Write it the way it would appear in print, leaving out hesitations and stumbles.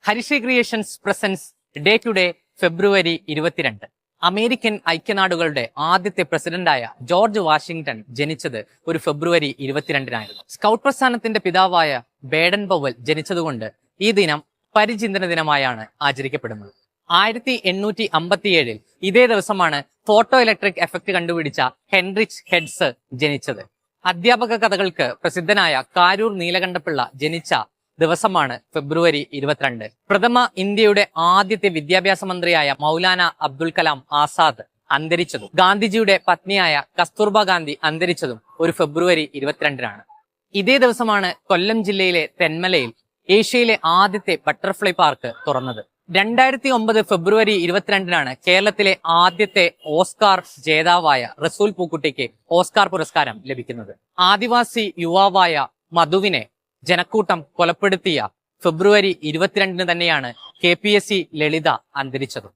Harisree Creations presents day to day ഫെബ്രുവരി 22. American ഐക്യനാടുകളുടെ ആദ്യത്തെ പ്രസിഡന്റായ ജോർജ് വാഷിംഗ്ടൺ ജനിച്ചത് ഒരു ഫെബ്രുവരി 22-നായിരുന്നു. സ്കൗട്ട് പ്രസ്ഥാനത്തിന്റെ പിതാവായ ബേഡൻ പവൽ ജനിച്ചതുകൊണ്ട് ഈ ദിനം പരിചിന്തന ദിനമായാണ് ആചരിക്കപ്പെടുന്നത്. 1857 ഇതേ ദിവസമാണ് ഫോട്ടോ ഇലക്ട്രിക് എഫക്ട് കണ്ടുപിടിച്ച ഹെൻറിച്ച് ഹെഡ്സ് ജനിച്ചത്. അധ്യാപക കഥകൾക്ക് പ്രസിദ്ധനായ കാരൂർ നീലകണ്ഠപിള്ള ജനിച്ച ദിവസമാണ് ഫെബ്രുവരി 22. പ്രഥമ ഇന്ത്യയുടെ ആദ്യത്തെ വിദ്യാഭ്യാസ മന്ത്രിയായ മൗലാന അബ്ദുൽ കലാം ആസാദ് അന്തരിച്ചതും ഗാന്ധിജിയുടെ പത്നിയായ കസ്തൂർബ ഗാന്ധി അന്തരിച്ചതും ഒരു ഫെബ്രുവരി 22-നാണ്. ഇതേ ദിവസമാണ് കൊല്ലം ജില്ലയിലെ തെന്മലയിൽ ഏഷ്യയിലെ ആദ്യത്തെ ബട്ടർഫ്ലൈ പാർക്ക് തുറന്നത്. 2009 ഫെബ്രുവരി 22-നാണ് കേരളത്തിലെ ആദ്യത്തെ ഓസ്കാർ ജേതാവായ റസൂൽ പൂക്കുട്ടിക്ക് ഓസ്കാർ പുരസ്കാരം ലഭിക്കുന്നത്. ആദിവാസി യുവാവായ മധുവിനെ ജനക്കൂട്ടം കൊലപ്പെടുത്തിയ ഫെബ്രുവരി 22-ന് തന്നെയാണ് KPSC ലളിത അന്തരിച്ചത്.